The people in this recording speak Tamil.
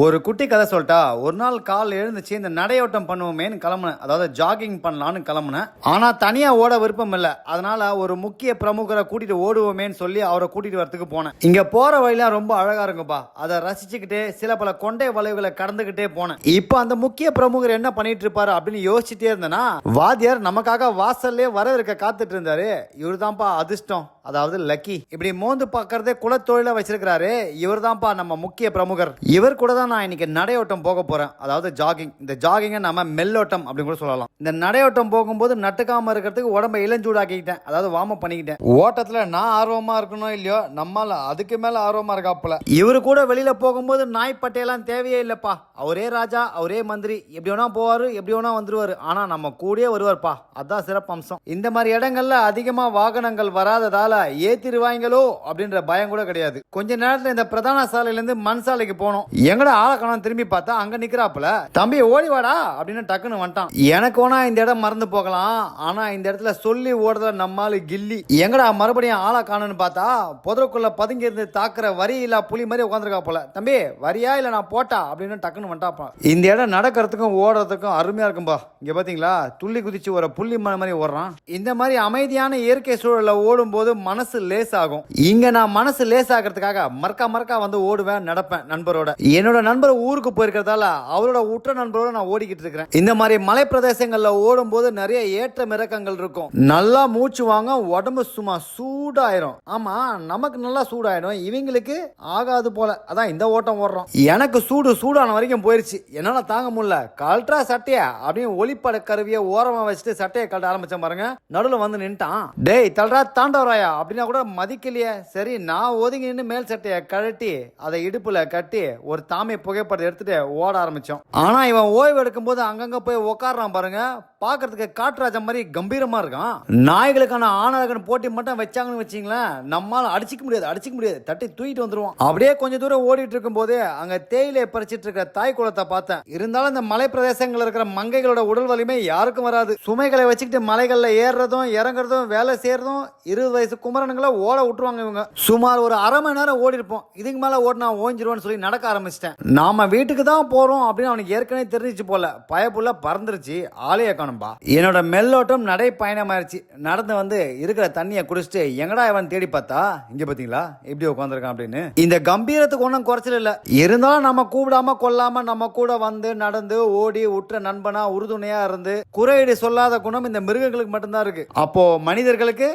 ஒரு குட்டி கதை சொல்லிட்டா. ஒரு நாள் காலைல எழுந்துச்சு இந்த நடையோட்டம் பண்ணுவோமேன்னு கிளம்புனேன். அதாவது ஜாகிங் பண்ணலான்னு கிளம்புனேன். ஆனா தனியா ஓட விருப்பம் இல்லை. அதனால ஒரு முக்கிய பிரமுகரை கூட்டிட்டு ஓடுவோமேன்னு சொல்லி அவரை கூட்டிட்டு வரதுக்கு போனேன். இங்க போற வழியெல்லாம் ரொம்ப அழகா இருக்கும்பா. அதை ரசிச்சுக்கிட்டே சில பல கொண்டை வளைவுகளை கடந்துகிட்டே போனேன். இப்ப அந்த முக்கிய பிரமுகர் என்ன பண்ணிட்டு இருப்பாரு அப்படின்னு யோசிச்சுட்டே இருந்தேன்னா, வாத்தியார் நமக்காக வாசல்லே வரவேற்க காத்துட்டு இருந்தாரு. இவரு தான்ப்பா அதிர்ஷ்டம், அதாவது லக்கி. இப்படி மோந்து பார்க்கறதே குலத்தொழில வச்சிருக்கிறாரு. இவர் தான்ப்பா நம்ம முக்கிய பிரமுகர். இவர் கூட தான் நான் இன்னைக்கு நடையோட்டம் போக போறேன், அதாவது ஜாகிங். இந்த ஜாகிங்கை நம்ம மெல்லோட்டம் அப்படின்னு கூட சொல்லலாம். இந்த நடையோட்டம் போகும்போது நட்டுக்காம இருக்கிறதுக்கு உடம்பை இளஞ்சூடாக்கிக்கிட்டேன், அதாவது வார்ம் அப் பண்ணிக்கிட்டேன். ஓட்டத்துல நான் ஆர்வமா இருக்கணும் இல்லையோ, நம்மால அதுக்கு மேல ஆர்வமா இருக்காப்புல. இவரு கூட வெளியில போகும்போது நாய் பட்டையெல்லாம் தேவையே இல்லப்பா. அவரே ராஜா, அவரே மந்திரி, எப்படி வேணா போவாரு, எப்படி வேணா வந்துருவாரு. ஆனா நம்ம கூடயே வருவார்ப்பா. அதான் சிறப்பு அம்சம். இந்த மாதிரி இடங்கள்ல அதிகமா வாகனங்கள் வராததால ஏத்திருவாங்களோ அப்படின்ற பயம் கூட கிடையாது. கொஞ்ச நேரத்துல இந்த பிரதான சாலையில இருந்து மண் சாலைக்கு போனோம். எங்கட ஆளக்கான திரும்பி பார்த்தா அங்க நிக்கிறாப்புல. தம்பி ஓடி வாடா அப்படின்னு டக்குன்னு வந்துட்டான். எனக்கு வேணா இந்த இடம் மறந்து போகலாம், ஆனா இந்த இடத்துல சொல்லி ஓடுறத நம்மால கில்லி. எங்கடா மறுபடியும் ஆளக்கானு பார்த்தா புதருக்குள்ள பதுங்கி இருந்து தாக்குற வரி இல்ல புலி மாதிரி உட்காந்துருக்கா போல. தம்பி வரியா இல்ல நான் போட்டா அப்படின்னு டக்குன்னு வந்துட்டாப்பா. இந்த இடம் நடக்கிறதுக்கும் ஓடுறதுக்கும் அருமையா இருக்கும்பா. இங்க பாத்தீங்களா, துள்ளி குதிச்சு ஒரு புள்ளி மாதிரி ஓடுறான். இந்த மாதிரி அமைதியான இயற்கை சூழல ஓடும் போது மனசு லேஸ் ஆகும். இங்க நான் மனசு லேஸ் ஆகிறதுக்காக மறக்கா வந்து ஓடுவேன், நடப்பேன் நண்பரோட. என்னோட நண்பர் ஊருக்கு போயிருக்கிறதால அவரோட உற்ற நண்பரோட நான் ஓடிக்கிட்டு இருக்கிறேன். இந்த மாதிரி மலை பிரதேசங்கள்ல ஓடும் போது நிறைய ஏற்ற இறக்கங்கள் இருக்கும். நல்லா மூச்சு வாங்க, உடம்பு சும்மா சூடாயிரும். ஆமா, நமக்கு நல்லா சூடாயிடும், இவங்களுக்கு ஆகாது போல. அதான் இந்த ஓட்டம் ஓடுறோம். எனக்கு சூடான வரைக்கும் போயிருச்சு. என்னால தாங்க முடியல. கல்ட்ரா சட்டைய அப்படின்னு ஒளிப்பட கருவியை ஓரமா வச்சுட்டு சட்டையை கட்ட ஆரம்பிச்ச பாருங்க. நடுவில் வந்து நின்ட்டான். டேய் தல்றா தாண்டவராயா அப்படின்னா கூட மதிக்கலையே. சரி நான் ஒதுங்கி நின்று மேல் சட்டையை கழட்டி அதை இடுப்புல கட்டி ஒரு தாமை புகைப்படத்தை எடுத்துட்டு ஓட ஆரம்பிச்சோம். ஆனா இவன் ஓய்வு எடுக்கும் போது அங்கங்க போய் உட்காடுறான் பாருங்க. பாக்குறதுக்கு காட்டுராஜா மாதிரி கம்பீரமா இருக்கான். நாய்களுக்கான ஆணழகன் போட்டி மட்டும் வச்சாங்கன்னு வச்சீங்களேன், நம்மால அடிச்சிக்க முடியாது, தட்டி தூக்கிட்டு வந்துருவான். அப்படியே கொஞ்சம் தூரம் ஓடிட்டு இருக்கும் போது அங்க தேயிலை பறிச்சிட்டு இருக்கிற தாய் குளத்தை பார்த்தேன். இருந்தாலும் இந்த மலை பிரதேசங்கள் இருக்கிற மங்கைகளோட உடல் வலிமை யாருக்கும் வராது. சுமைகளை வச்சுக்கிட்டு மலைகள்ல ஏறுறதும் இறங்குறதும் வேலை செய்யறதும் 20 வயசு குமரனுங்களை ஓட விட்டுருவாங்க இவங்க. சுமார் ஒரு அரை மணி நேரம் ஓடி இருப்போம். இதுக்கு மேல ஓடினா ஓஞ்சிருவான்னு சொல்லி நடக்க ஆரம்பிச்சிட்டேன். நாம வீட்டுக்கு தான் போறோம் அப்படின்னு அவனுக்கு ஏற்கனவே தெரிஞ்சிச்சு போல. பயப்புள்ள பறந்துருச்சு, ஆலய காணும்பா. என்னோட மெல்லோட்டம் நடை பயணமாயிருச்சு. நடந்து வந்து இருக்கிற தண்ணியை குடிச்சிட்டு எங்கடா இவன் தேடி பார்த்தா இங்க பாத்தீங்களா எப்படி உட்காந்துருக்கான் அப்படின்னு. இந்த கம்பீரத்துக்கு ஒன்றும் குறைச்சல் இல்ல. இருந்தாலும் நம்ம கூப்பிடாம கொல்லாம நம்ம கூட வந்து நடந்து ஓடி உற்ற நண்பனா உறுதுணையா இருந்து குறையீடு சொல்லாத குணம் இந்த மிருகங்களுக்கு மட்டும்தான் இருக்கு. அப்போ மனிதர்களுக்கு